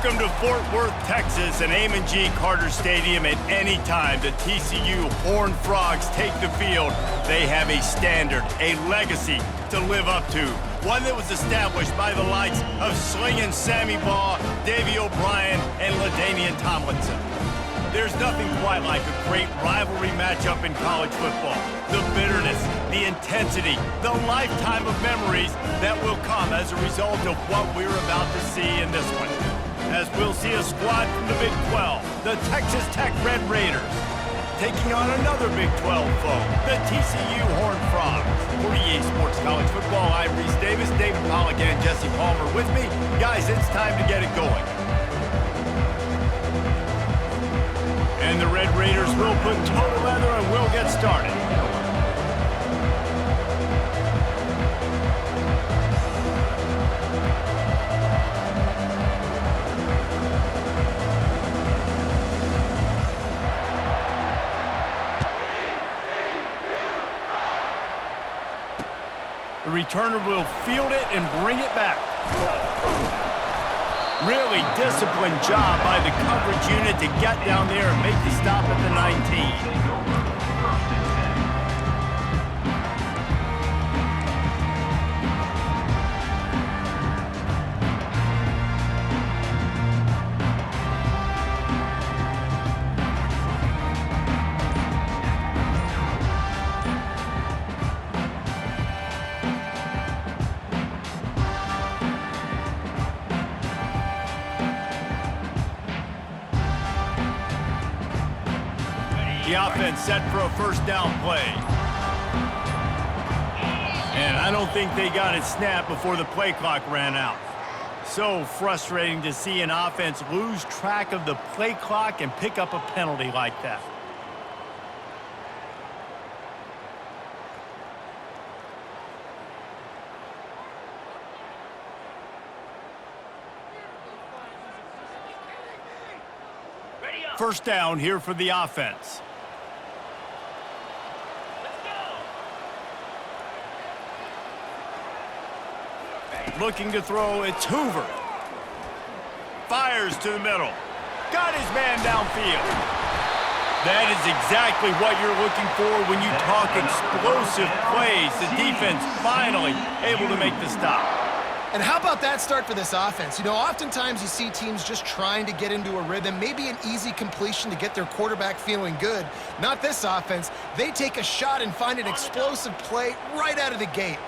Welcome to Fort Worth, Texas, and L2G Carter Stadium. At any time the TCU Horned Frogs take the field, they have a standard, a legacy to live up to. One that was established by the likes of Slingin' Sammy Baugh, Davey O'Brien, and LaDainian Tomlinson. There's nothing quite like a great rivalry matchup in college football. The bitterness, the intensity, the lifetime of memories that will come as a result of what we're about to see in this one. As we'll see a squad from the Big 12, the Texas Tech Red Raiders, taking on another Big 12 foe, the TCU Horned Frogs. For EA Sports College Football, I'm Reese Davis, David Pollack, and Jesse Palmer with me. Guys, it's time to get it going. And the Red Raiders will put total leather and we'll get started. The returner will field it and bring it back. Really disciplined job by the coverage unit to get down there and make the stop at the 19. The offense set for a first down play. And I don't think they got it snapped before the play clock ran out. So frustrating to see an offense lose track of the play clock and pick up a penalty like that. First down here for the offense. Looking to throw, it's Hoover. Fires to the middle. Got his man downfield. That is exactly what you're looking for when you talk explosive plays. The defense finally able to make the stop. And how about that start for this offense? You know, oftentimes you see teams just trying to get into a rhythm, maybe an easy completion to get their quarterback feeling good. Not this offense. They take a shot and find an explosive play right out of the gate.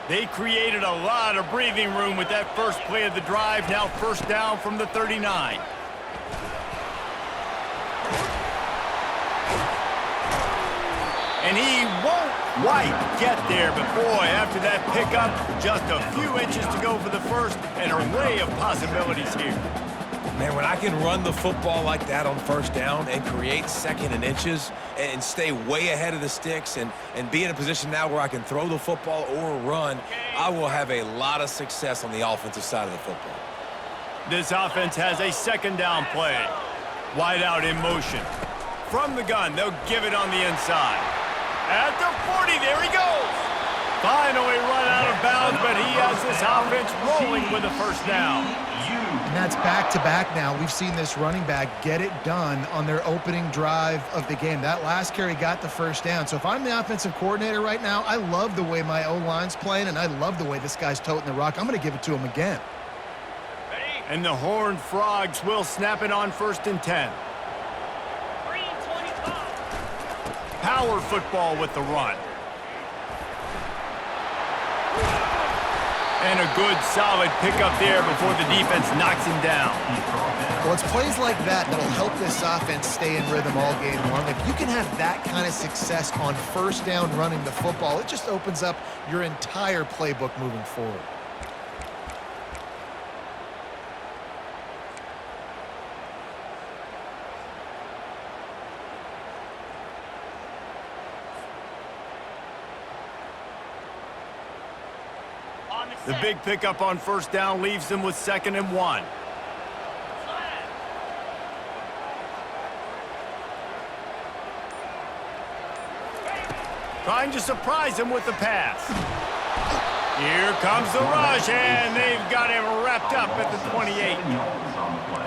They created a lot of breathing room with that first play of the drive. Now first down from the 39. And he won't quite get there, but boy, after that pickup, just a few inches to go for the first, an array of possibilities here. Man, when I can run the football like that on first down and create second and inches and stay way ahead of the sticks and be in a position now where I can throw the football or run, I will have a lot of success on the offensive side of the football. This offense has a second down play. Wide out in motion. From the gun, they'll give it on the inside. At the 40, there he goes. Finally run out of bounds, but he has this offense rolling with a first down. And that's back-to-back now. We've seen this running back get it done on their opening drive of the game. That last carry got the first down. So if I'm the offensive coordinator right now, I love the way my O-line's playing, and I love the way this guy's toting the rock. I'm going to give it to him again. And the Horned Frogs will snap it on first and 10. Power football with the run. And a good, solid pickup there before the defense knocks him down. Well, it's plays like that that'll help this offense stay in rhythm all game long. If you can have that kind of success on first down running the football, it just opens up your entire playbook moving forward. The big pickup on first down leaves them with 2nd and 1. Trying to surprise him with the pass. Here comes the rush, and they've got him wrapped up at the 28.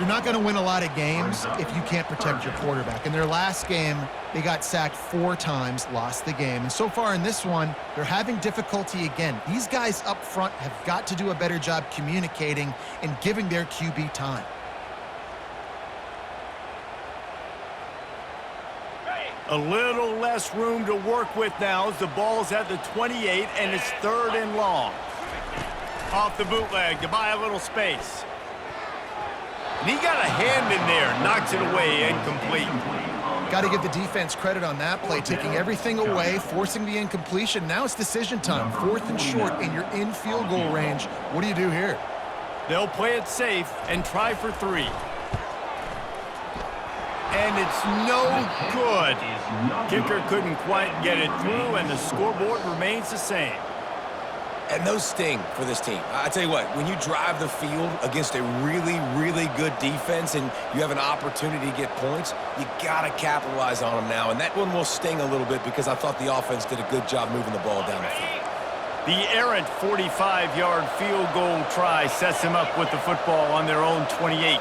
You're not going to win a lot of games if you can't protect your quarterback. In their last game, they got sacked 4 times, lost the game. And so far in this one, they're having difficulty again. These guys up front have got to do a better job communicating and giving their QB time. A little less room to work with now as the ball's at the 28 and it's 3rd and long. Off the bootleg to buy a little space. And he got a hand in there, knocks it away, incomplete. Got to give the defense credit on that play, taking everything away, forcing the incompletion. Now it's decision time, 4th and short, and you're in field goal range. What do you do here? They'll play it safe and try for 3. And it's no good. Kicker couldn't quite get it through, and the scoreboard remains the same. And those sting for this team. I tell you what, when you drive the field against a really, really good defense and you have an opportunity to get points, you got to capitalize on them now. And that one will sting a little bit because I thought the offense did a good job moving the ball down the field. The errant 45-yard field goal try sets them up with the football on their own 28.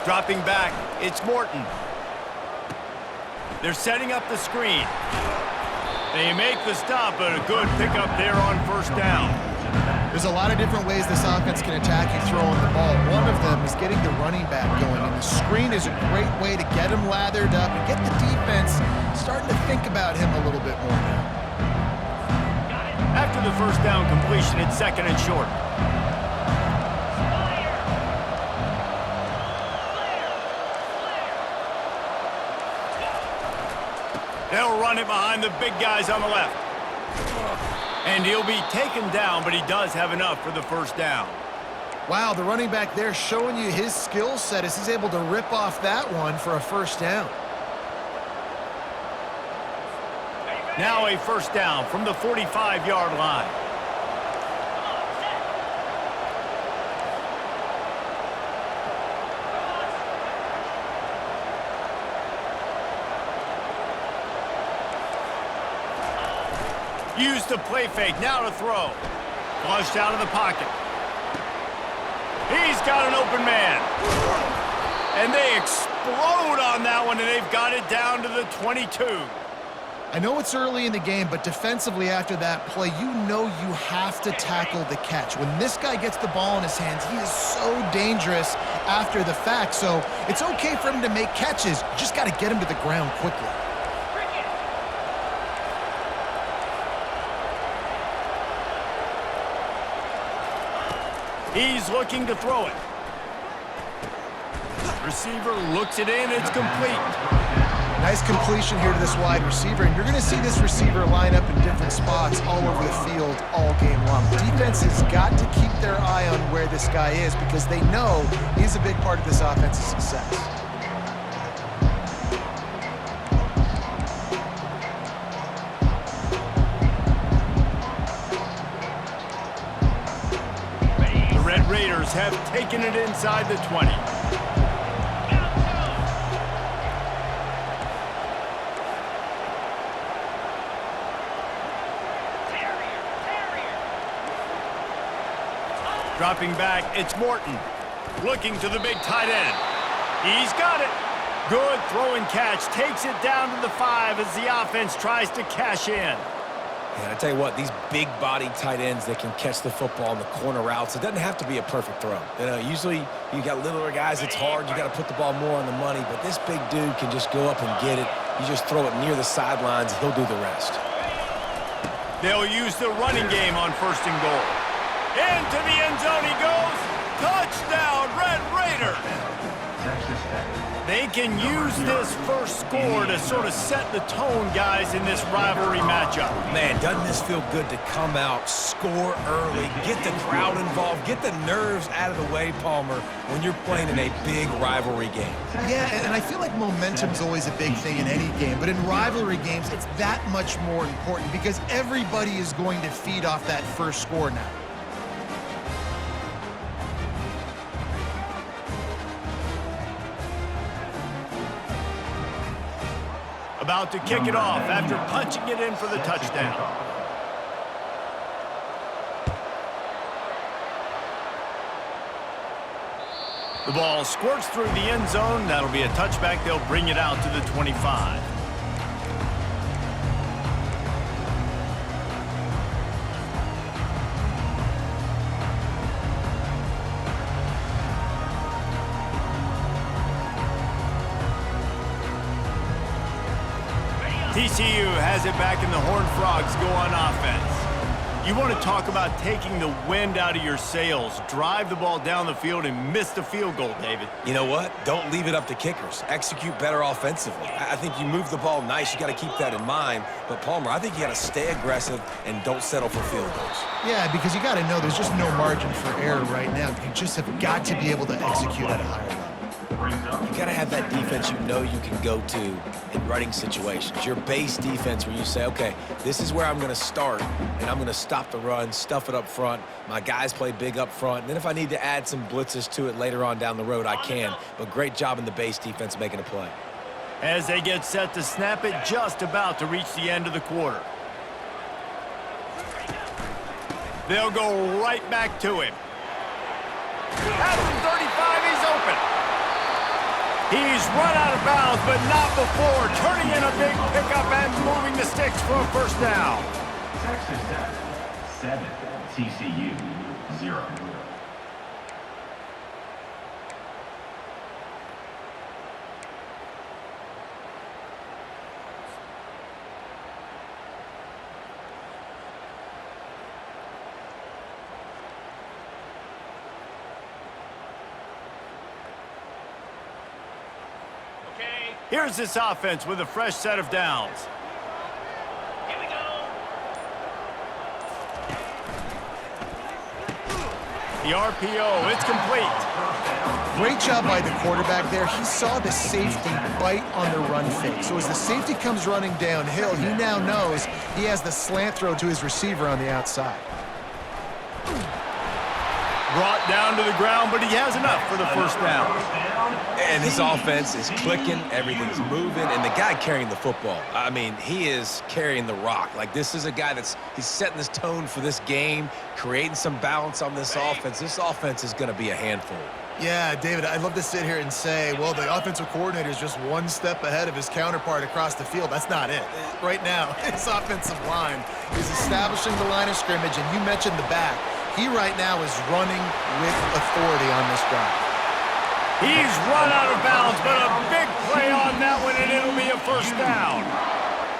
Dropping back, it's Morton. They're setting up the screen. They make the stop, but a good pickup there on 1st down. There's a lot of different ways this offense can attack you throwing the ball. One of them is getting the running back going, and the screen is a great way to get him lathered up and get the defense starting to think about him a little bit more now. After the 1st down completion, it's 2nd and short. They'll run it behind the big guys on the left. And he'll be taken down, but he does have enough for the 1st down. Wow, the running back there showing you his skill set as he's able to rip off that one for a 1st down. Now a 1st down from the 45-yard line. Used the play fake, now to throw. Flushed out of the pocket. He's got an open man. And they explode on that one, and they've got it down to the 22. I know it's early in the game, but defensively after that play, you know you have to tackle the catch. When this guy gets the ball in his hands, he is so dangerous after the fact. So it's okay for him to make catches. You just got to get him to the ground quickly. He's looking to throw it. Receiver looks it in. It's complete. Nice completion here to this wide receiver, and you're going to see this receiver line up in different spots all over the field all game long. Defense has got to keep their eye on where this guy is because they know he's a big part of this offense's success. Raiders have taken it inside the 20. Dropping back, it's Morton. Looking to the big tight end. He's got it. Good throw and catch. Takes it down to the 5 as the offense tries to cash in. And I tell you what, these big-body tight ends that can catch the football in the corner routes, it doesn't have to be a perfect throw. You know, usually you got littler guys, it's hard. You got to put the ball more on the money, but this big dude can just go up and get it. You just throw it near the sidelines, he'll do the rest. They'll use the running game on 1st and goal. Into the end zone he goes. Touchdown, Red Raiders. They can use this first score to sort of set the tone, guys, in this rivalry matchup. Man, doesn't this feel good to come out, score early, get the crowd involved, get the nerves out of the way, Palmer, when you're playing in a big rivalry game. Yeah, and I feel like momentum's always a big thing in any game, but in rivalry games, it's that much more important because everybody is going to feed off that first score now. about to kick it off after punching it in for the touchdown. The ball squirts through the end zone. That'll be a touchback. They'll bring it out to the 25. TCU has it back, and the Horned Frogs go on offense. You want to talk about taking the wind out of your sails. Drive the ball down the field and miss the field goal, David. You know what? Don't leave it up to kickers. Execute better offensively. I think you move the ball nice. You got to keep that in mind. But, Palmer, I think you got to stay aggressive and don't settle for field goals. Yeah, because you got to know there's just no margin for error right now. You just have got to be able to execute at a higher level. You got to have that defense you know you can go to in running situations. Your base defense where you say, okay, this is where I'm going to start, and I'm going to stop the run, stuff it up front. My guys play big up front. And then if I need to add some blitzes to it later on down the road, I can. But great job in the base defense making a play. As they get set to snap it, just about to reach the end of the quarter. They'll go right back to him. At the 35, he's open. He's run out of bounds, but not before turning in a big pickup and moving the sticks for a first down. Texas Tech, 7, TCU, 0. Here's this offense with a fresh set of downs. Here we go. The RPO, it's complete. Great job by the quarterback there. He saw the safety bite on the run fake. So as the safety comes running downhill, he now knows he has the slant throw to his receiver on the outside. Brought down to the ground, but he has enough for the first down. And his offense is clicking, everything's moving, and the guy carrying the football, I mean, he is carrying the rock. Like, this is a guy he's setting this tone for this game, creating some balance on this offense. This offense is going to be a handful. Yeah, David, I'd love to sit here and say, well, the offensive coordinator is just one step ahead of his counterpart across the field. That's not it. Right now, his offensive line is establishing the line of scrimmage, and you mentioned the back. He right now is running with authority on this drive. He's run out of bounds, but a big play on that one, and it'll be a first down.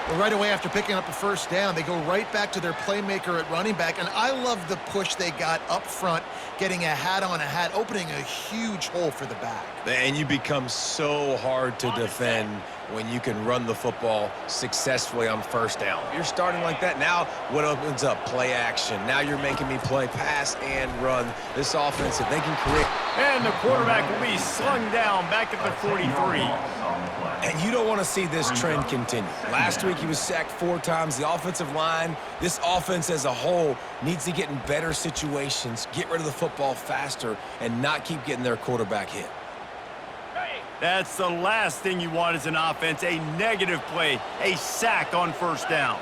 Well, right away after picking up a first down, they go right back to their playmaker at running back, and I love the push they got up front, getting a hat on a hat, opening a huge hole for the back. And you become so hard to defend when you can run the football successfully on first down. You're starting like that. Now what opens up? Play action. Now you're making me play pass and run. This offense, if they can create. And the quarterback will be slung down back at the 43. And you don't want to see this trend continue. Last week he was sacked 4 times. The offensive line, this offense as a whole, needs to get in better situations, get rid of the football faster, and not keep getting their quarterback hit. That's the last thing you want as an offense, a negative play, a sack on first down.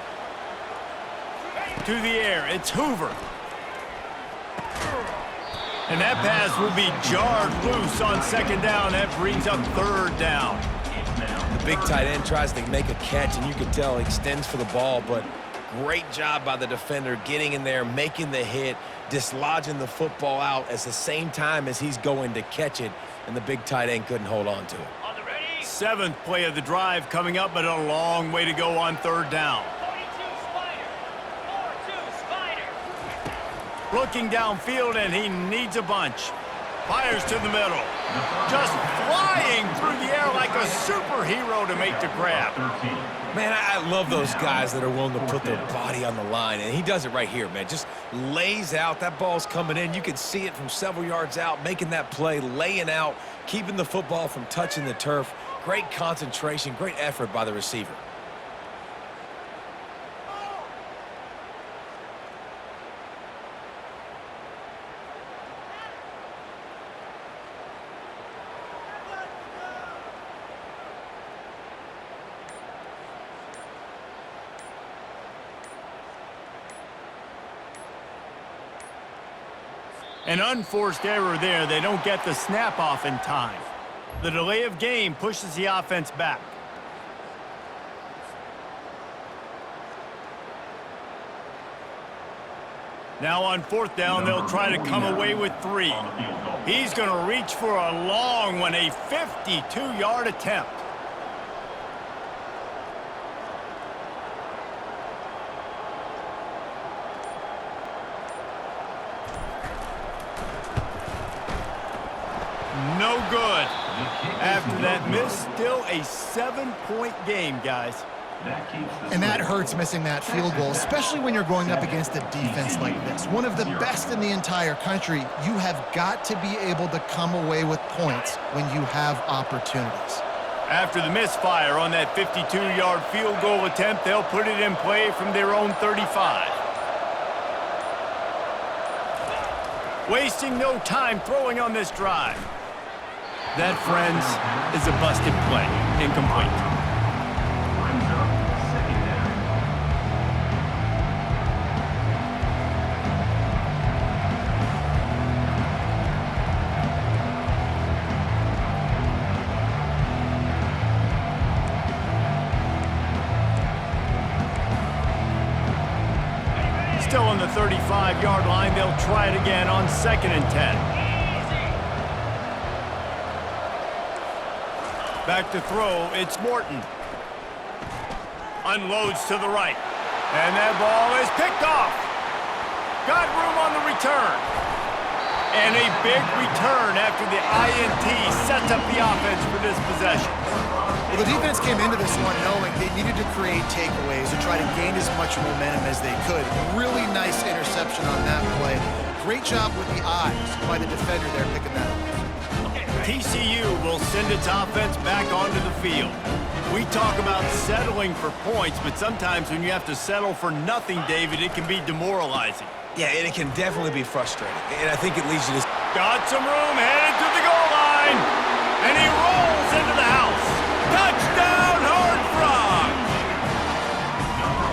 To the air, it's Hoover. And that pass will be jarred loose on second down. That brings up third down. The big tight end tries to make a catch, and you can tell he extends for the ball, but great job by the defender getting in there, making the hit, dislodging the football out at the same time as he's going to catch it, and the big tight end couldn't hold on to it. 7th play of the drive coming up, but a long way to go on third down. Looking downfield, and he needs a bunch. Fires to the middle. Just flying through the air like a superhero to make the grab. Man, I love those guys that are willing to put their body on the line, and he does it right here, man. Just lays out. That ball's coming in. You can see it from several yards out, making that play, laying out, keeping the football from touching the turf. Great concentration, great effort by the receiver. An unforced error there. They don't get the snap off in time. The delay of game pushes the offense back. Now on 4th down, they'll try to come away with 3. He's going to reach for a long one, a 52-yard attempt. No good. After that miss, still a 7-point game, guys. And that hurts missing that field goal, especially when you're going up against a defense like this. One of the best in the entire country. You have got to be able to come away with points when you have opportunities. After the misfire on that 52-yard field goal attempt, they'll put it in play from their own 35. Wasting no time throwing on this drive. That, friends, is a busted play. Incomplete. Still on the 35-yard line, they'll try it again on 2nd and 10. Back to throw, it's Morton. Unloads to the right. And that ball is picked off. Got room on the return. And a big return after the INT sets up the offense for this possession. Well, the defense came into this one knowing they needed to create takeaways to try to gain as much momentum as they could. Really nice interception on that play. Great job with the eyes by the defender there picking that up. TCU will send its offense back onto the field. We talk about settling for points, but sometimes when you have to settle for nothing, David, it can be demoralizing. Yeah, and it can definitely be frustrating. And I think it leads you to... Got some room, headed to the goal line. And he rolls into the house. Touchdown, Horned Frogs!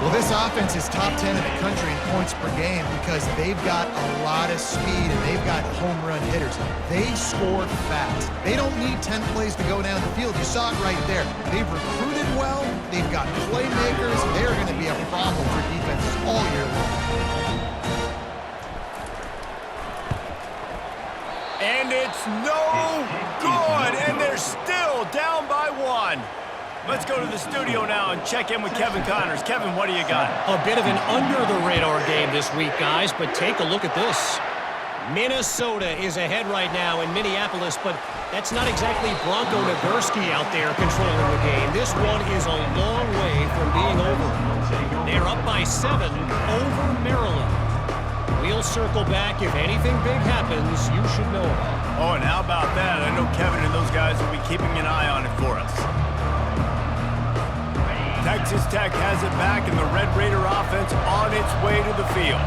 Well, this offense is top 10 in the country in points per game because they've got a lot of speed and they've got home run hitters. They score fast. They don't need 10 plays to go down the field. You saw it right there. They've recruited well. They've got playmakers. They're going to be a problem for defenses all year long. And it's no good, and they're still down by 1. Let's go to the studio now and check in with Kevin Connors. Kevin, what do you got? A bit of an under-the-radar game this week, guys, but take a look at this. Minnesota is ahead right now in Minneapolis, but that's not exactly Bronco Nagurski out there controlling the game. This one is a long way from being over. They're up by 7 over Maryland. We'll circle back. If anything big happens, you should know about it. Oh, and how about that? I know Kevin and those guys will be keeping an eye on it for us. Texas Tech has it back, and the Red Raider offense on its way to the field.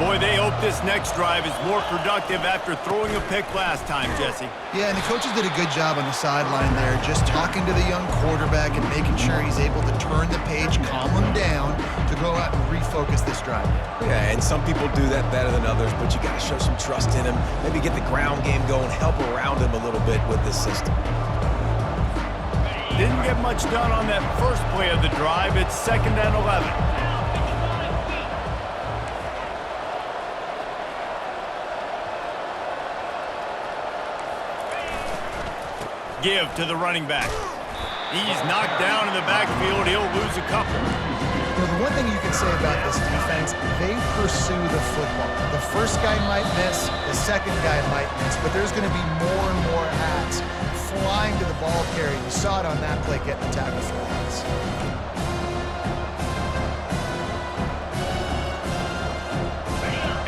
Boy, they hope this next drive is more productive after throwing a pick last time, Jesse. Yeah, and the coaches did a good job on the sideline there, just talking to the young quarterback and making sure he's able to turn the page, calm him down, to go out and refocus this drive. Yeah, and some people do that better than others, but you got to show some trust in him. Maybe get the ground game going, help around him a little bit with this system. Didn't get much done on that first play of the drive. It's 2nd and 11. Give to the running back. He's knocked down in the backfield. He'll lose a couple. Well, the one thing you can say about this defense, they pursue the football. The first guy might miss, the second guy might miss, but there's going to be more and more hats flying to the ball carrier. You saw it on that play getting the tackle for loss.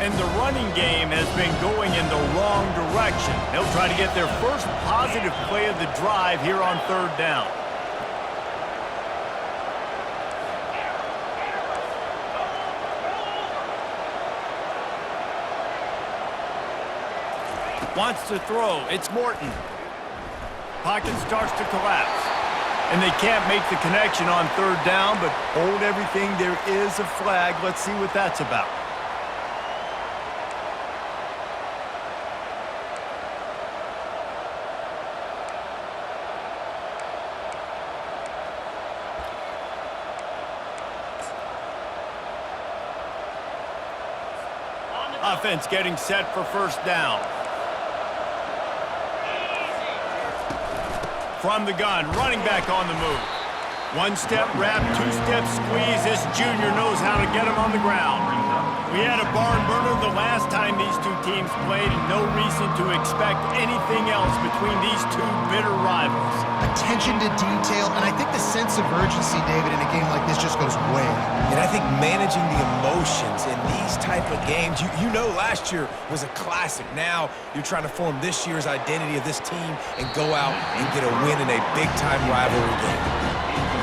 And the running game has been going in the wrong direction. They'll try to get their first positive play of the drive here on 3rd down. Wants to throw. It's Morton. Pocket starts to collapse. And they can't make the connection on 3rd down, but hold everything. There is a flag. Let's see what that's about. Offense getting set for first down. From the gun, running back on the move. One-step wrap, two-step squeeze. This junior knows how to get him on the ground. We had a barn burner the last time these two teams played, and no reason to expect anything else between these two bitter rivals. Attention to detail, and I think the sense of urgency, David, in a game like this just goes way up. And I think managing the emotions in these type of games, you know last year was a classic. Now you're trying to form this year's identity of this team and go out and get a win in a big-time rivalry game.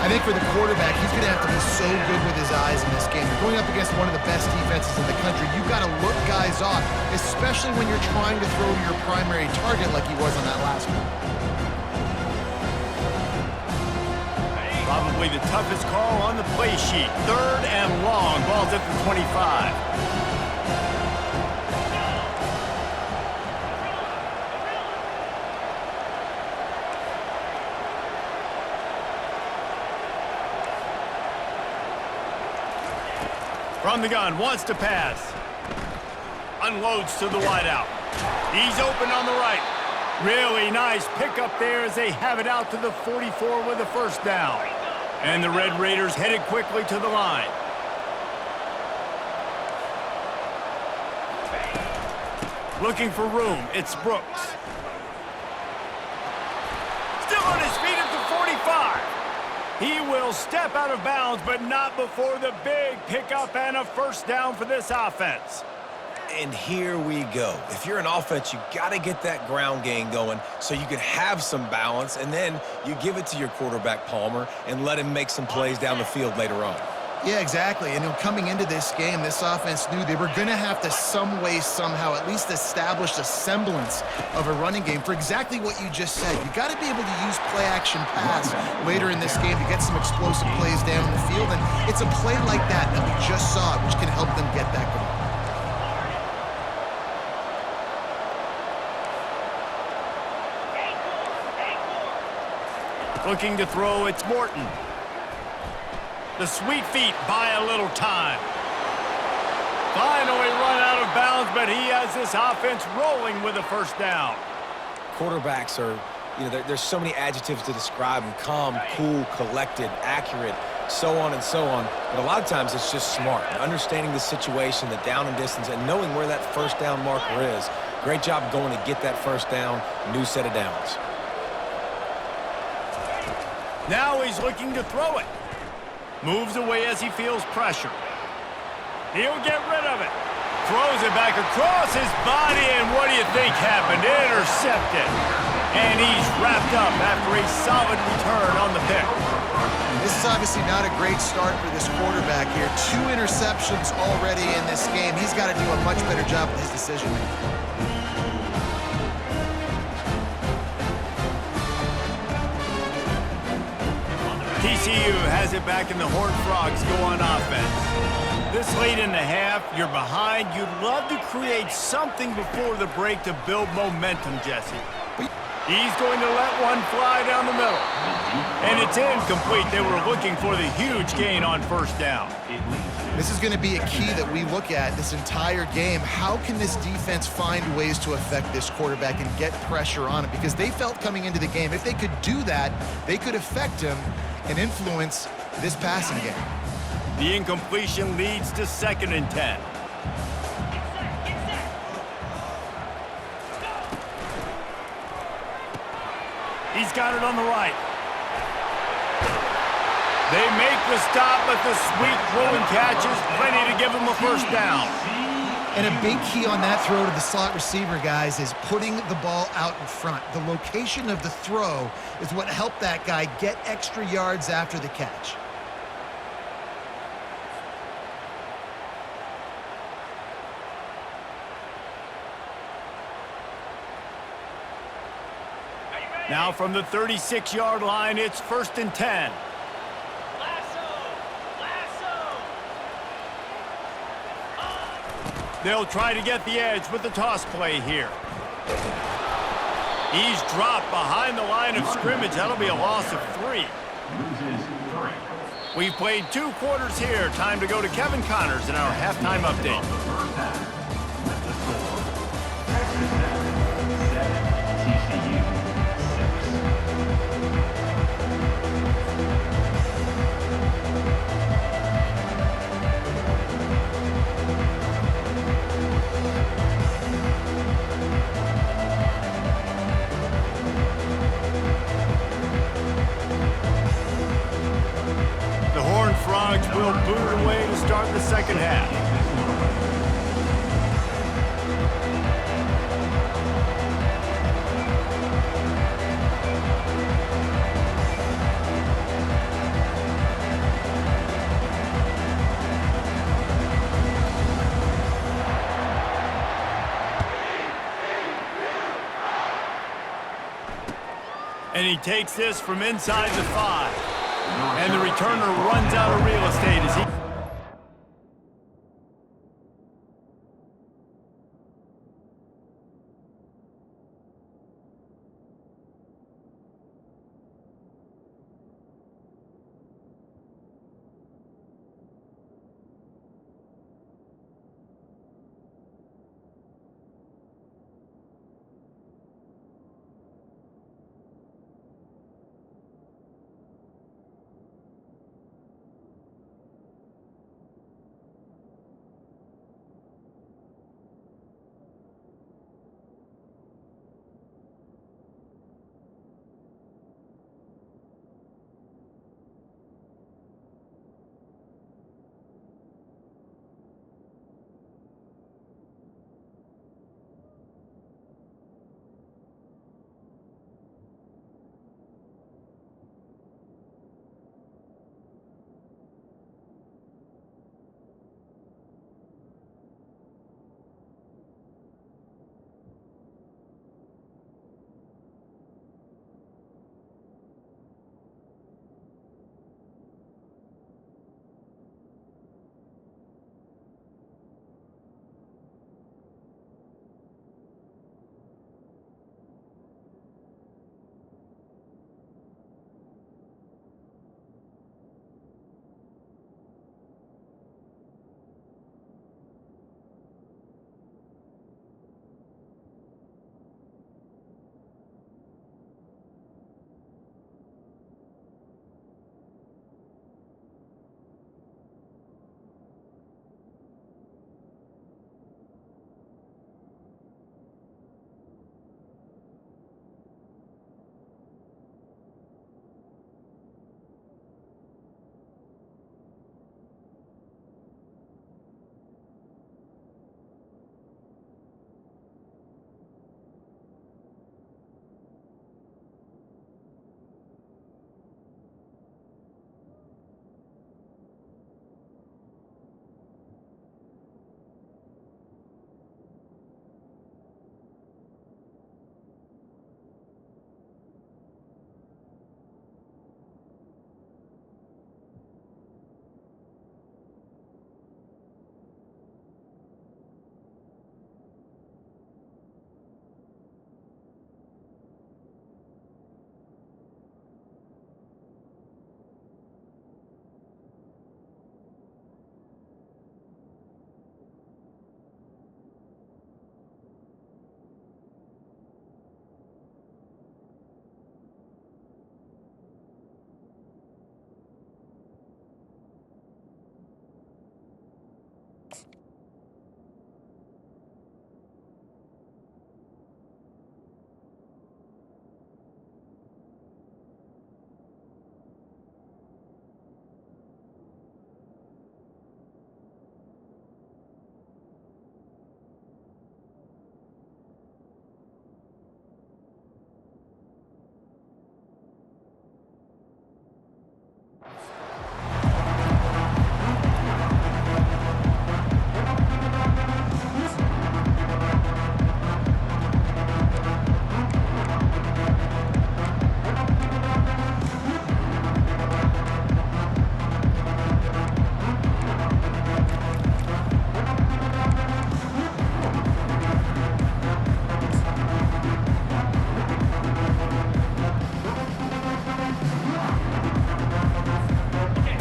I think for the quarterback, he's going to have to be so good with his eyes in this game. You're going up against one of the best defenses in the country. You've got to look guys off, especially when you're trying to throw to your primary target like he was on that last one. Probably the toughest call on the play sheet. 3rd and long. Ball's at the 25. From the gun, wants to pass. Unloads to the wideout. He's open on the right. Really nice pickup there as they have it out to the 44 with a first down. And the Red Raiders headed quickly to the line. Looking for room, it's Brooks. Still on his feet at the 45. He will step out of bounds, but not before the big pickup and a first down for this offense. And here we go. If you're an offense, you got to get that ground game going so you can have some balance, and then you give it to your quarterback, Palmer, and let him make some plays down the field later on. Yeah, exactly. And coming into this game, this offense knew they were going to have to some way, somehow, at least establish a semblance of a running game for exactly what you just said. You got to be able to use play-action pass later in this game to get some explosive plays down the field. And it's a play like that that we just saw, which can help them get that going. Looking to throw, it's Morton. The sweet feet buy a little time. Finally run out of bounds, but he has this offense rolling with a first down. Quarterbacks are, there's so many adjectives to describe them: calm, cool, collected, accurate, so on and so on. But a lot of times it's just smart, understanding the situation, the down and distance, and knowing where that first down marker is. Great job going to get that first down, new set of downs. Now he's looking to throw it. Moves away as he feels pressure. He'll get rid of it. Throws it back across his body, and what do you think happened? Intercepted. And he's wrapped up after a solid return on the pick. This is obviously not a great start for this quarterback here. 2 interceptions already in this game. He's got to do a much better job with his decision-making. TCU has it back, and the Horned Frogs go on offense. This late in the half, you're behind. You'd love to create something before the break to build momentum, Jesse. He's going to let one fly down the middle. And it's incomplete. They were looking for the huge gain on first down. This is going to be a key that we look at this entire game. How can this defense find ways to affect this quarterback and get pressure on him? Because they felt coming into the game, if they could do that, they could affect him and influence this passing game. The incompletion leads to 2nd and 10. He's got it on the right. They make the stop, but the sweet throwing catch is plenty to give him a first down. And a big key on that throw to the slot receiver, guys, is putting the ball out in front. The location of the throw is what helped that guy get extra yards after the catch. Now from the 36-yard line, it's 1st and 10. They'll try to get the edge with the toss play here. He's dropped behind the line of scrimmage. That'll be a loss of 3. We've played 2 quarters here. Time to go to Kevin Connors in our halftime update. second half. And he takes this from inside the 5. And the returner runs out of real estate as he...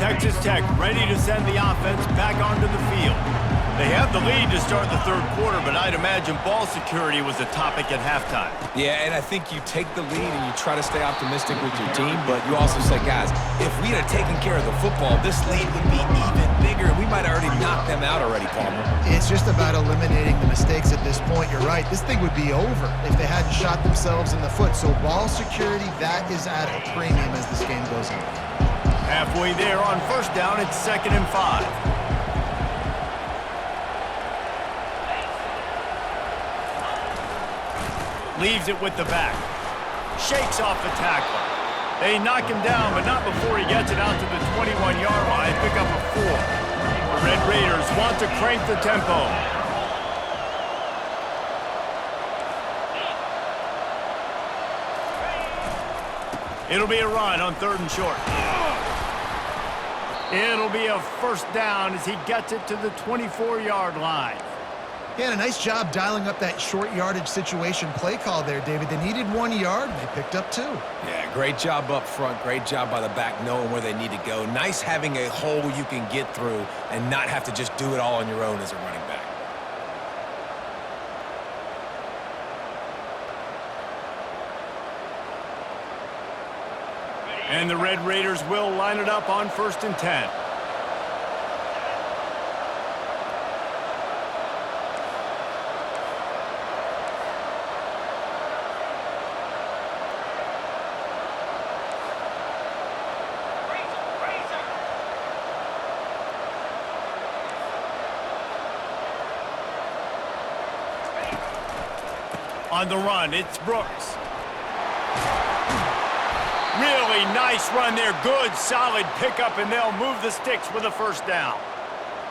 Texas Tech ready to send the offense back onto the field. They have the lead to start the third quarter, but I'd imagine ball security was a topic at halftime. Yeah, and I think you take the lead and you try to stay optimistic with your team, but you also say, guys, if we had taken care of the football, this lead would be even bigger. We might have already knocked them out already, Palmer. It's just about eliminating the mistakes at this point. You're right. This thing would be over if they hadn't shot themselves in the foot. So ball security, that is at a premium as this game goes on. Halfway there on first down, it's 2nd and 5. Leaves it with the back. Shakes off the tackle. They knock him down, but not before he gets it out to the 21-yard line. Pick up a 4. The Red Raiders want to crank the tempo. It'll be a run on 3rd and short. It'll be a first down as he gets it to the 24-yard line. Yeah, and a nice job dialing up that short yardage situation play call there, David. They needed 1 yard, and they picked up 2. Yeah, great job up front. Great job by the back knowing where they need to go. Nice having a hole you can get through and not have to just do it all on your own as a running back. And the Red Raiders will line it up on 1st and 10. On the run, it's Brooks. Really nice run there. Good, solid pickup, and they'll move the sticks with a first down.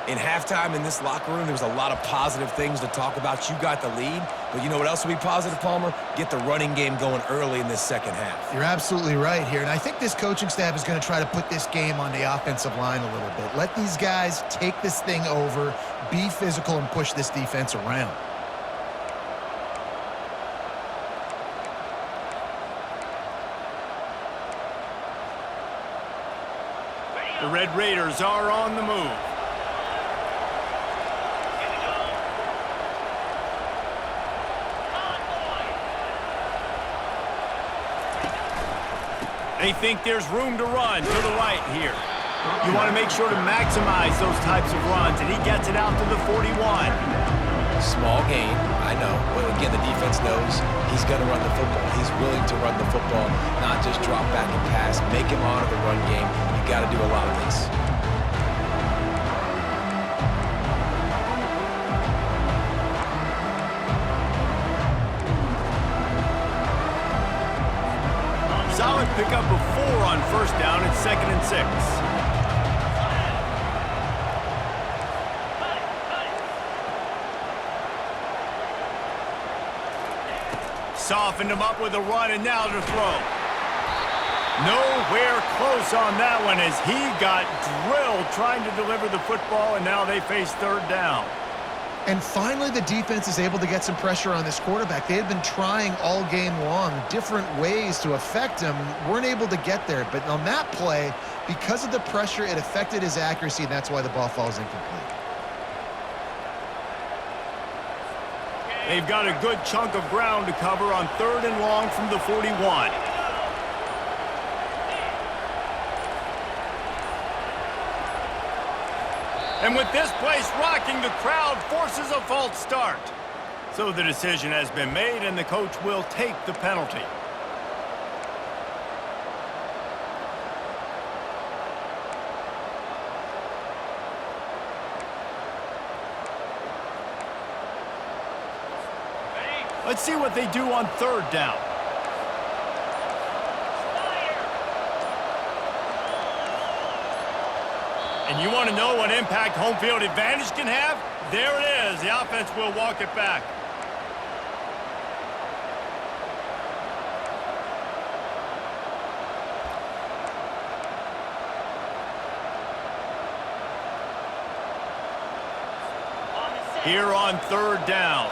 In halftime in this locker room, there was a lot of positive things to talk about. You got the lead, but you know what else will be positive, Palmer? Get the running game going early in this second half. You're absolutely right here, and I think this coaching staff is going to try to put this game on the offensive line a little bit. Let these guys take this thing over, be physical, and push this defense around. The Red Raiders are on the move. They think there's room to run to the right here. You want to make sure to maximize those types of runs, and he gets it out to the 41. Small gain, I know, but again, the defense knows he's going to run the football. He's willing to run the football, not just drop back and pass. Make him honor the run game. You got to do a lot of this. Solid pickup of 4 on 1st down. It's 2nd and 6. Softened him up with a run, and now to throw. Nowhere close on that one as he got drilled trying to deliver the football, and now they face 3rd down. And finally, the defense is able to get some pressure on this quarterback. They had been trying all game long different ways to affect him, weren't able to get there. But on that play, because of the pressure, it affected his accuracy, and that's why the ball falls incomplete. They've got a good chunk of ground to cover on 3rd and long from the 41. And with this place rocking, the crowd forces a false start. So the decision has been made, and the coach will take the penalty. Let's see what they do on 3rd down. And you want to know what impact home field advantage can have? There it is. The offense will walk it back. Here on 3rd down.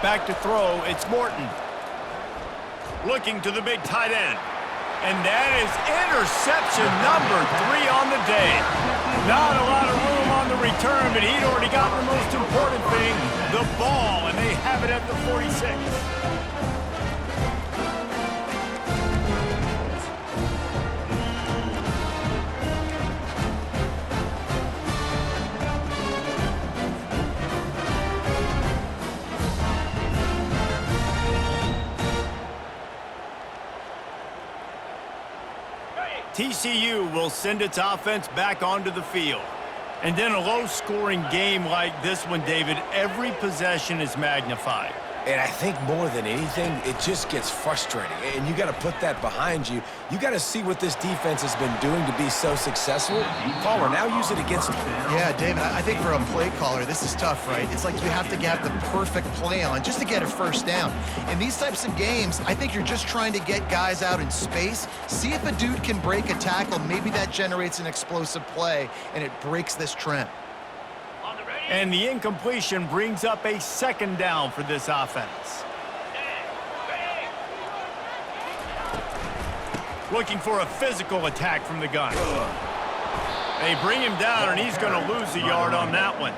Back to throw, it's Morton. Looking to the big tight end. And that is interception number 3 on the day. Not a lot of room on the return, but he'd already gotten the most important thing, the ball, and they have it at the 46. TCU will send its offense back onto the field. And in a low-scoring game like this one, David, every possession is magnified. And I think more than anything, it just gets frustrating. And you got to put that behind you. You got to see what this defense has been doing to be so successful. Caller, now use it against them. Yeah, David, I think for a play caller, this is tough, right? It's like you have to get the perfect play on just to get a first down. In these types of games, I think you're just trying to get guys out in space, see if a dude can break a tackle. Maybe that generates an explosive play, and it breaks this trend. And the incompletion brings up a second down for this offense. Looking for a physical attack from the gun. They bring him down, and he's going to lose a yard on that one.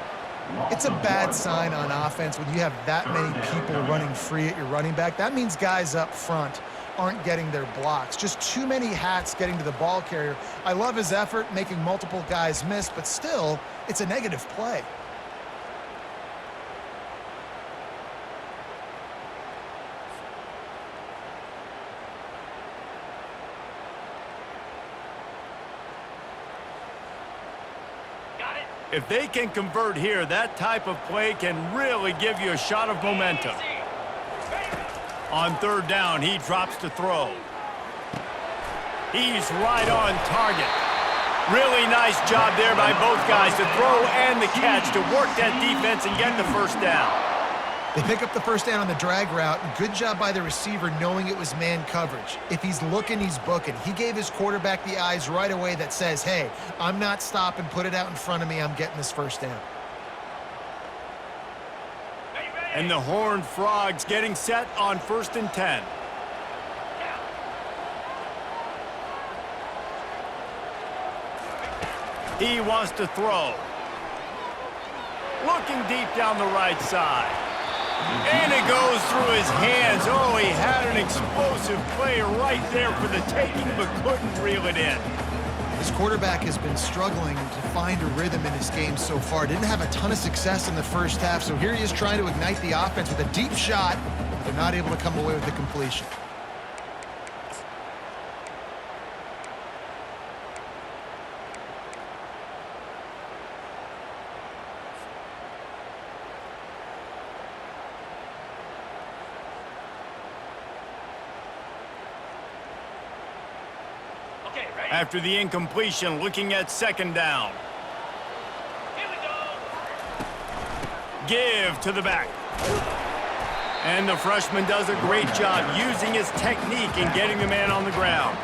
It's a bad sign on offense when you have that many people running free at your running back. That means guys up front aren't getting their blocks. Just too many hats getting to the ball carrier. I love his effort, making multiple guys miss, but still, it's a negative play. If they can convert here, that type of play can really give you a shot of momentum. On third down, he drops to throw. He's right on target. Really nice job there by both guys to throw and the catch to work that defense and get the first down. They pick up the first down on the drag route. Good job by the receiver knowing it was man coverage. If he's looking, he's booking. He gave his quarterback the eyes right away that says, hey, I'm not stopping, put it out in front of me, I'm getting this first down. And the Horned Frogs getting set on 1st and 10. He wants to throw. Looking deep down the right side. And it goes through his hands. Oh, he had an explosive play right there for the taking, but couldn't reel it in. His quarterback has been struggling to find a rhythm in his game so far. Didn't have a ton of success in the first half, so here he is trying to ignite the offense with a deep shot, but they're not able to come away with the completion. After the incompletion, looking at 2nd down. Here we go. Give to the back. And the freshman does a great job using his technique and getting the man on the ground.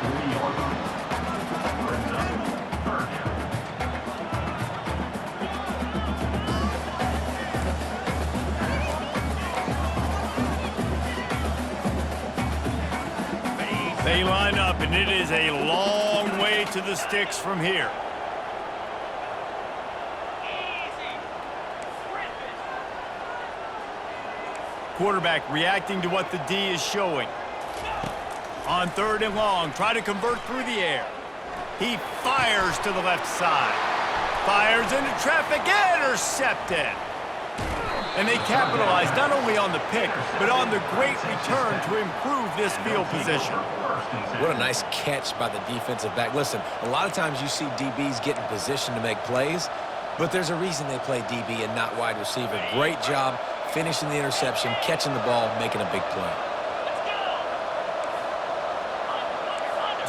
They line up, and it is a long way to the sticks from here. Quarterback reacting to what the D is showing. On 3rd and long, try to convert through the air. He fires to the left side. Fires into traffic, intercepted. And they capitalize not only on the pick, but on the great return to improve this field position. What a nice catch by the defensive back. Listen, a lot of times you see DBs get in position to make plays, but there's a reason they play DB and not wide receiver. Great job finishing the interception, catching the ball, making a big play.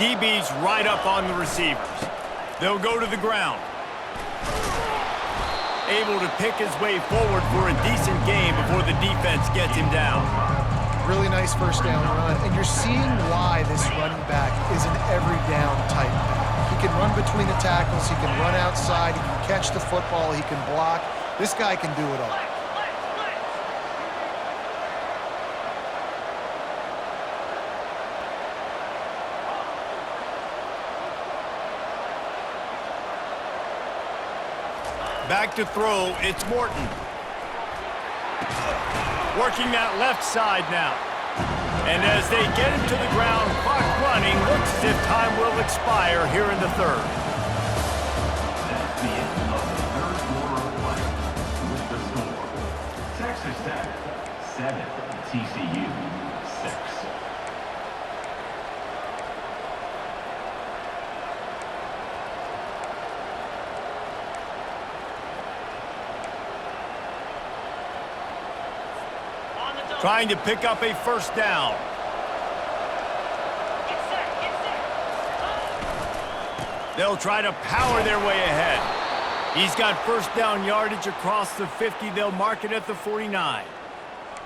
DB's right up on the receivers. They'll go to the ground. Able to pick his way forward for a decent game before the defense gets him down. Really nice first down run, and you're seeing why this running back is an every down type back. He can run between the tackles, he can run outside, he can catch the football, he can block. This guy can do it all. Back to throw, it's Morton. Working that left side now. And as they get him to the ground, clock running, looks as if time will expire here in the 3rd. That's the end of the 3rd quarter of play. With the score, Texas Tech 7, TCU 6. Trying to pick up a first down. Get set, get set. They'll try to power their way ahead. He's got first down yardage across the 50. They'll mark it at the 49.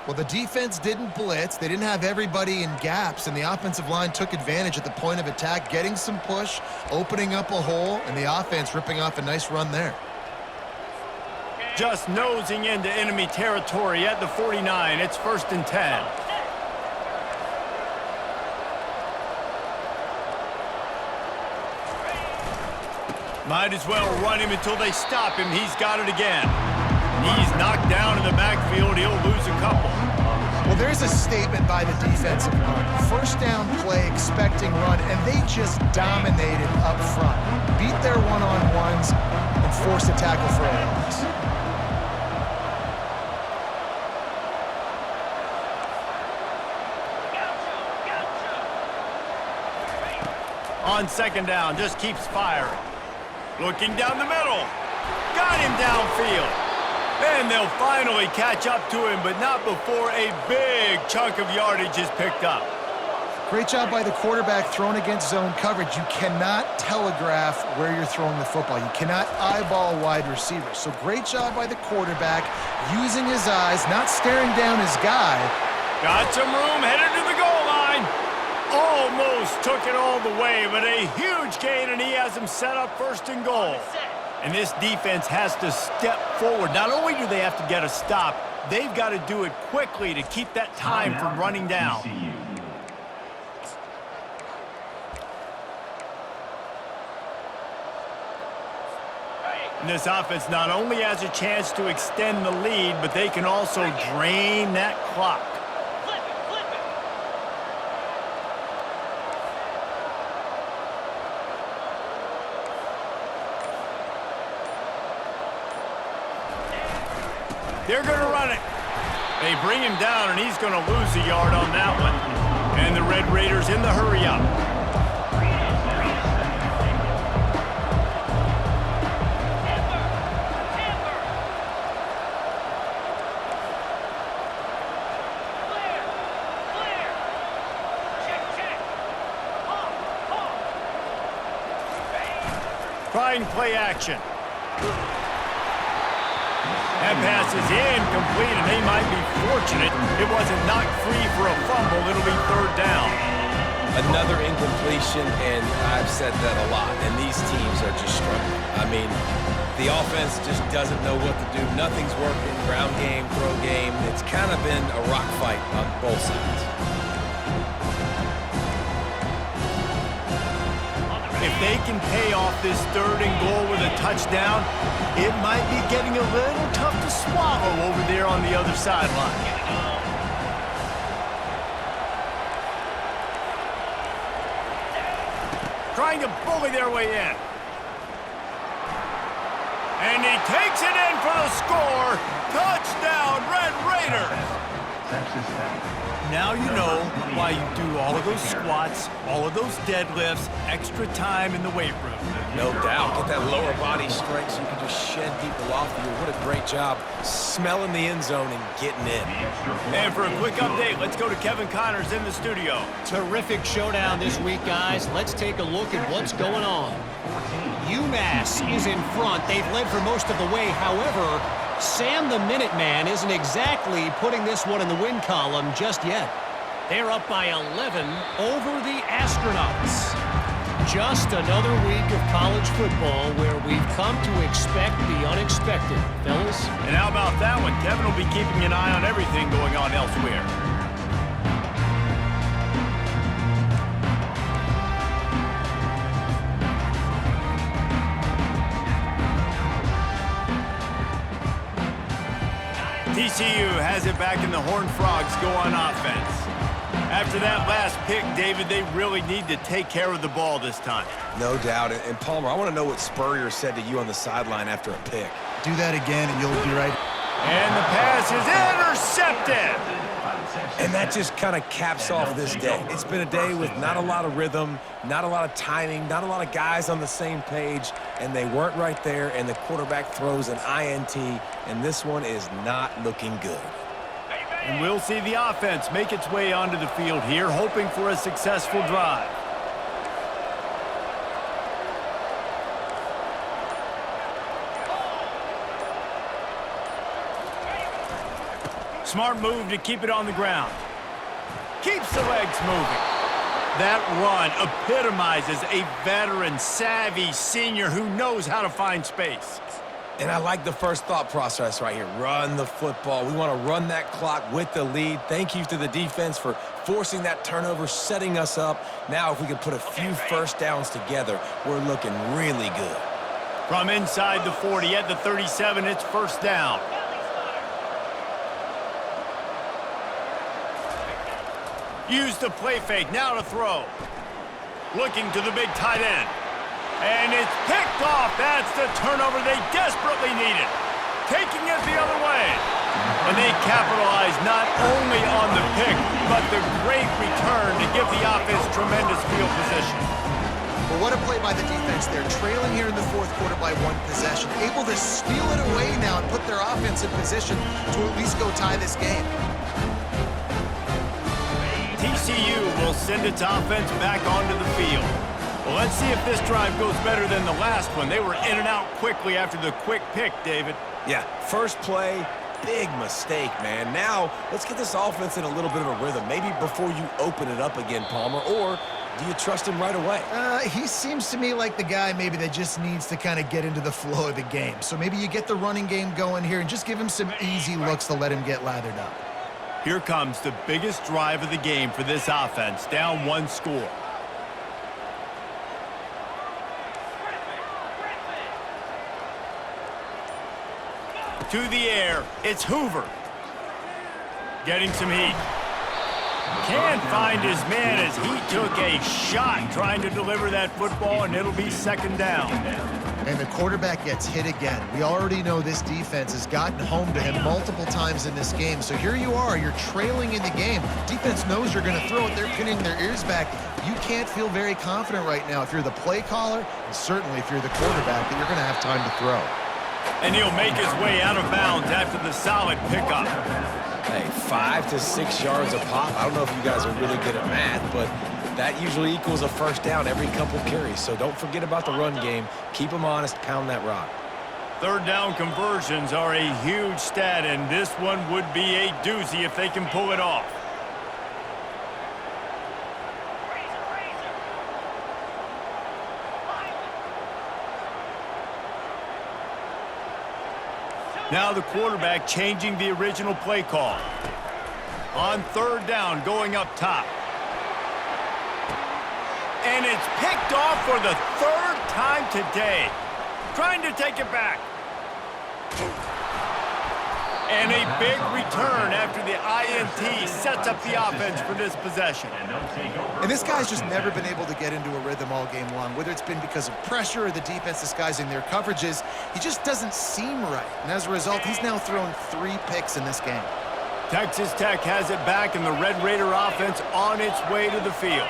Well, the defense didn't blitz. They didn't have everybody in gaps, and the offensive line took advantage at the point of attack, getting some push, opening up a hole, and the offense ripping off a nice run there. Just nosing into enemy territory at the 49. It's 1st and 10. Might as well run him until they stop him. He's got it again. He's knocked down in the backfield. He'll lose a couple. Well, there's a statement by the defensive line. First down play, expecting run, and they just dominated up front. Beat their one-on-ones and forced a tackle for a loss. On 2nd down, just keeps firing. Looking down the middle. Got him downfield. And they'll finally catch up to him, but not before a big chunk of yardage is picked up. Great job by the quarterback thrown against zone coverage. You cannot telegraph where you're throwing the football. You cannot eyeball wide receivers. So great job by the quarterback using his eyes, not staring down his guy. Got some room, headed to the goal line. Almost took it all the way, but a huge gain, and he has him set up 1st and goal. And this defense has to step forward. Not only do they have to get a stop, they've got to do it quickly to keep that time from running down. And this offense not only has a chance to extend the lead, but they can also drain that clock. Flip it, flip it. They're going to run it. They bring him down, and he's going to lose a yard on that one. And the Red Raiders in the hurry-up. Clear, clear. Check, check. Trying play action. That pass is incomplete, and they might be fortunate it wasn't knocked free for a fumble. It'll be 3rd down. Another incompletion, and I've said that a lot, and these teams are just struggling. I mean, the offense just doesn't know what to do. Nothing's working. Ground game, throw game. It's kind of been a rock fight on both sides. If they can pay off this 3rd and goal with a touchdown, it might be getting a little tough to swallow over there on the other sideline. Trying to bully their way in. And he takes it in for the score. Touchdown, Red Raiders. Texas Tech. Now you know why you do all of those squats, all of those deadlifts, extra time in the weight room. No doubt. Get that lower body strength so you can just shed people off you. What a great job smelling the end zone and getting in. And for a quick update, let's go to Kevin Connors in the studio. Terrific showdown this week, guys. Let's take a look at what's going on. UMass is in front. They've led for most of the way. However, Sam the Minuteman isn't exactly putting this one in the win column just yet. They're up by 11 over the Astronauts. Just another week of college football where we've come to expect the unexpected, fellas. And how about that one? Kevin will be keeping an eye on everything going on elsewhere. TCU has it back in the Horned Frogs go on offense. After that last pick, David, they really need to take care of the ball this time. No doubt. And Palmer, I want to know what Spurrier said to you on the sideline after a pick. Do that again, and you'll be right. And the pass is intercepted. And that just kind of caps off this day. It's been a day with not a lot of rhythm, not a lot of timing, not a lot of guys on the same page, and they weren't right there, and the quarterback throws an INT, and this one is not looking good. And we'll see the offense make its way onto the field here, hoping for a successful drive. Smart move to keep it on the ground. Keeps the legs moving. That run epitomizes a veteran, savvy senior who knows how to find space. And I like the first thought process right here. Run the football. We want to run that clock with the lead. Thank you to the defense for forcing that turnover, setting us up. Now if we could put a few first downs together, we're looking really good. From inside the 40 at the 37, it's first down. Use the play fake, now to throw. Looking to the big tight end. And it's picked off. That's the turnover they desperately needed. Taking it the other way. And they capitalize not only on the pick, but the great return to give the offense tremendous field position. Well, what a play by the defense there. Trailing here in the fourth quarter by one possession. Able to steal it away now and put their offense in position to at least go tie this game. TCU will send its offense back onto the field. Well, let's see if this drive goes better than the last one. They were in and out quickly after the quick pick, David. Yeah, first play, big mistake, man. Now, let's get this offense in a little bit of a rhythm. Maybe before you open it up again, Palmer, or do you trust him right away? He seems to me like the guy maybe that just needs to kind of get into the flow of the game. So maybe you get the running game going here and just give him some easy looks to let him get lathered up. Here comes the biggest drive of the game for this offense, down one score. To the air, it's Hoover. Getting some heat. Can't find his man as he took a shot trying to deliver that football, and it'll be second down. And the quarterback gets hit again. We already know this defense has gotten home to him multiple times in this game. So here you are, you're trailing in the game. Defense knows you're going to throw it. They're pinning their ears back. You can't feel very confident right now if you're the play caller, and certainly if you're the quarterback, that you're going to have time to throw. And he'll make his way out of bounds after the solid pickup. Hey, 5 to 6 yards a pop. I don't know if you guys are really good at math, but that usually equals a first down every couple carries. So don't forget about the run game. Keep them honest, pound that rock. Third down conversions are a huge stat, and this one would be a doozy if they can pull it off. Now the quarterback changing the original play call. On third down, going up top. And it's picked off for the third time today. Trying to take it back. And a big return after the INT sets up the offense for this possession. And this guy's just never been able to get into a rhythm all game long, whether it's been because of pressure or the defense disguising their coverages. He just doesn't seem right. And as a result, he's now thrown 3 picks in this game. Texas Tech has it back, and the Red Raider offense on its way to the field.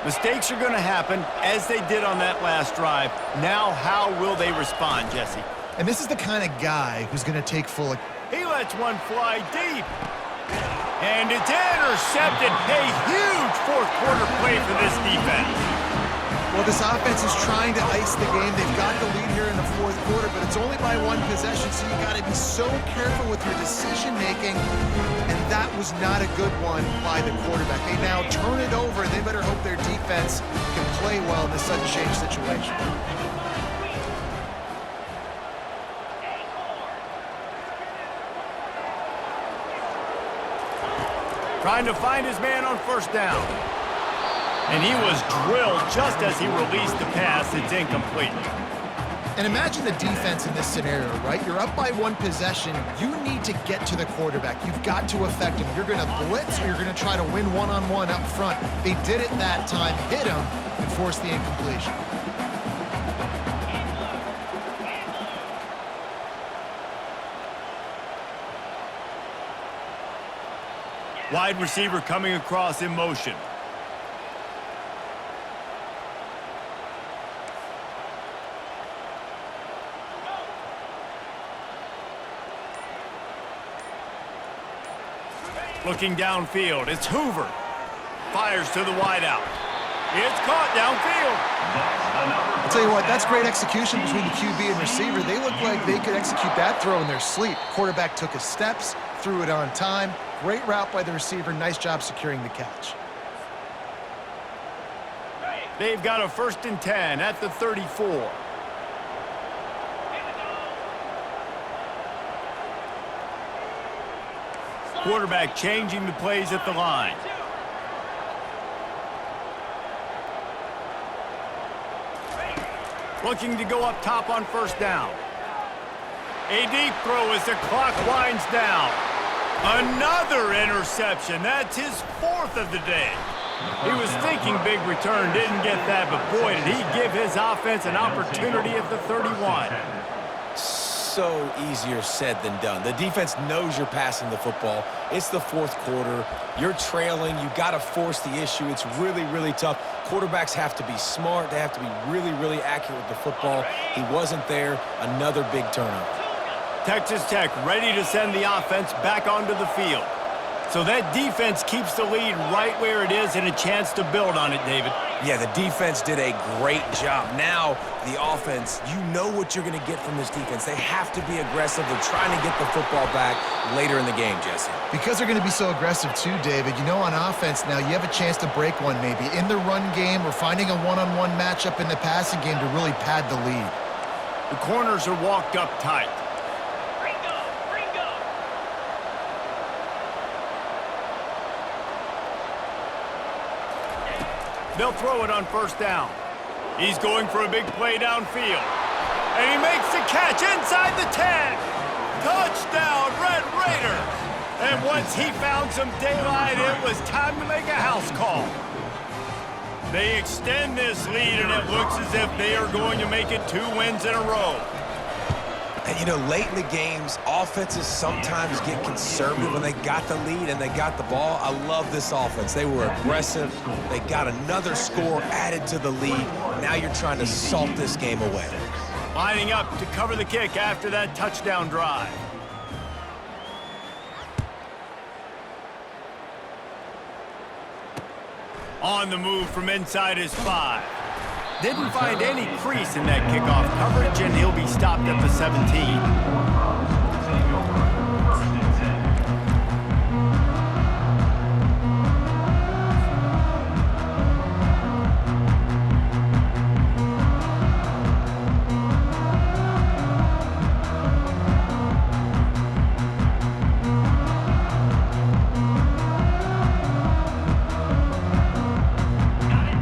Mistakes are going to happen, as they did on that last drive. Now, how will they respond, Jesse? And this is the kind of guy who's going to take full... He lets one fly deep. And it's intercepted. A huge fourth quarter play for this defense. Well, this offense is trying to ice the game. They've got the lead here in the fourth quarter, but it's only by one possession, so you got to be so careful with your decision-making. And that was not a good one by the quarterback. They now turn it over, and they better hope their defense can play well in this sudden change situation. Trying to find his man on first down. And he was drilled just as he released the pass. It's incomplete. And imagine the defense in this scenario, right? You're up by one possession. You need to get to the quarterback. You've got to affect him. You're going to blitz or you're going to try to win one-on-one up front. They did it that time, hit him, and forced the incompletion. Wide receiver coming across in motion. Looking downfield, it's Hoover. Fires to the wideout. It's caught downfield. I'll tell you what, that's great execution between the QB and receiver. They look like they could execute that throw in their sleep. Quarterback took his steps, threw it on time. Great route by the receiver. Nice job securing the catch. They've got a 1st and 10 at the 34. Quarterback changing the plays at the line. Looking to go up top on 1st down. A deep throw as the clock winds down. Another interception. That's his 4th of the day. He was thinking big return, didn't get that, but boy, did he give his offense an opportunity at the 31. So easier said than done. The defense knows you're passing the football. It's the 4th quarter. You're trailing. You got to force the issue. It's really, really tough. Quarterbacks have to be smart. They have to be really, really accurate with the football. He wasn't there. Another big turnover. Texas Tech ready to send the offense back onto the field. So that defense keeps the lead right where it is and a chance to build on it, David. Yeah, the defense did a great job. Now, the offense, you know what you're going to get from this defense. They have to be aggressive. They're trying to get the football back later in the game, Jesse. Because they're going to be so aggressive too, David, you know, on offense now, you have a chance to break one maybe in the run game or finding a one-on-one matchup in the passing game to really pad the lead. The corners are walked up tight. They'll throw it on 1st down. He's going for a big play downfield. And he makes the catch inside the 10. Touchdown, Red Raiders. And once he found some daylight, it was time to make a house call. They extend this lead, and it looks as if they are going to make it 2 wins in a row. And, you know, late in the games, offenses sometimes get conservative when they got the lead and they got the ball. I love this offense. They were aggressive. They got another score added to the lead. Now you're trying to salt this game away. Lining up to cover the kick after that touchdown drive. On the move from inside his 5. Didn't find any crease in that kickoff coverage, and he'll be stopped at the 17.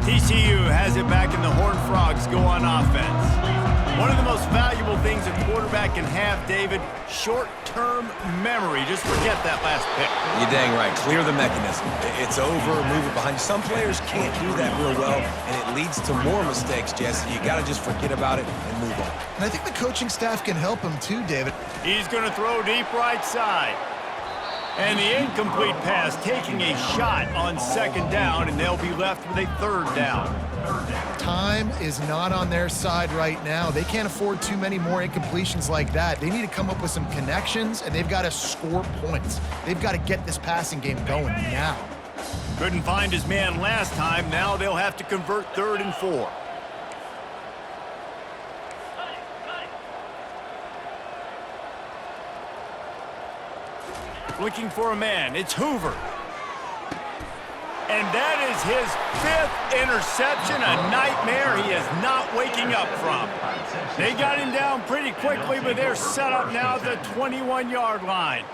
TCU has it back, and the Horned Frogs go on offense. One of the most valuable things a quarterback can have, David, short-term memory. Just forget that last pick. You're dang right. Clear the mechanism. It's over. Move it behind you. Some players can't do that real well, and it leads to more mistakes, Jesse. You got to just forget about it and move on. And I think the coaching staff can help him too, David. He's going to throw deep right side. And the incomplete pass taking a shot on 2nd down, and they'll be left with a 3rd down. Time is not on their side right now. They can't afford too many more incompletions like that. They need to come up with some connections, and they've got to score points. They've got to get this passing game going now. Couldn't find his man last time. Now they'll have to convert 3rd and 4. Looking for a man. It's Hoover. And that is his 5th interception, a nightmare he is not waking up from. They got him down pretty quickly, but they're set up now at the 21-yard line.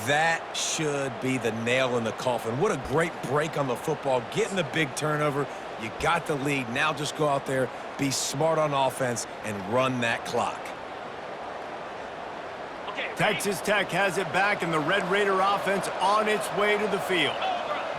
That should be the nail in the coffin. What a great break on the football. Getting the big turnover. You got the lead. Now just go out there, be smart on offense, and run that clock. Texas Tech has it back, and the Red Raider offense on its way to the field.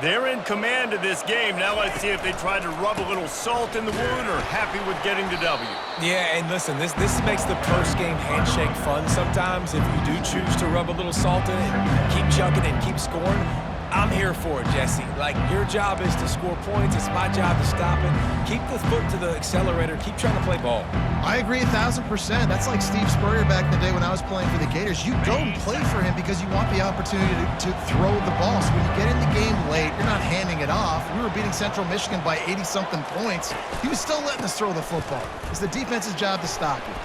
They're in command of this game. Now let's see if they try to rub a little salt in the wound or happy with getting the W. Yeah, and listen, this makes the post-game handshake fun sometimes if you do choose to rub a little salt in it, keep chugging and keep scoring. I'm here for it, Jesse. Like, your job is to score points. It's my job to stop it. Keep the foot to the accelerator. Keep trying to play ball. I agree 1,000%. That's like Steve Spurrier back in the day when I was playing for the Gators. You go and play for him because you want the opportunity to throw the ball. So when you get in the game late, you're not handing it off. We were beating Central Michigan by 80-something points. He was still letting us throw the football. It's the defense's job to stop you.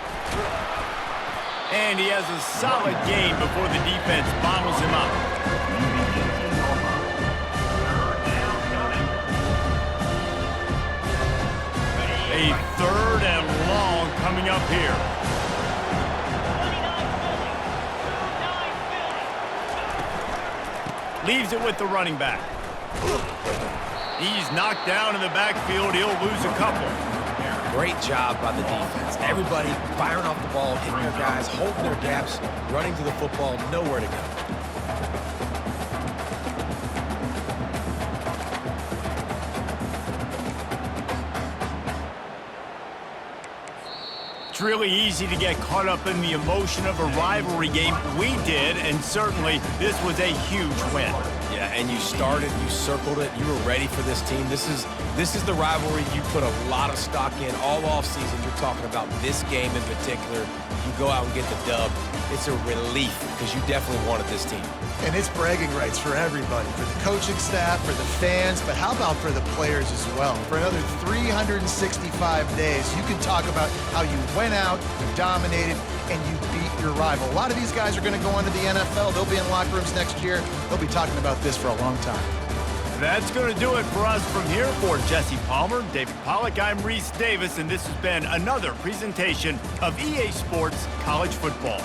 And he has a solid gain before the defense bottles him up. A third and long coming up here. 29 Leaves it with the running back. He's knocked down in the backfield. He'll lose a couple. Great job by the defense. Everybody firing off the ball, hitting their guys, holding their gaps, running to the football, nowhere to go. It's really easy to get caught up in the emotion of a rivalry game. We did, and certainly this was a huge win. Yeah, and you started, you circled it, you were ready for this team. This is the rivalry you put a lot of stock in all offseason. You're talking about this game in particular. You go out and get the dub. It's a relief because you definitely wanted this team. And it's bragging rights for everybody, for the coaching staff, for the fans, but how about for the players as well? For another 365 days, you can talk about how you went out, you dominated, and you beat your rival. A lot of these guys are going to go on to the NFL. They'll be in locker rooms next year. They'll be talking about this for a long time. That's going to do it for us from here. For Jesse Palmer, David Pollack, I'm Reese Davis, and this has been another presentation of EA Sports College Football.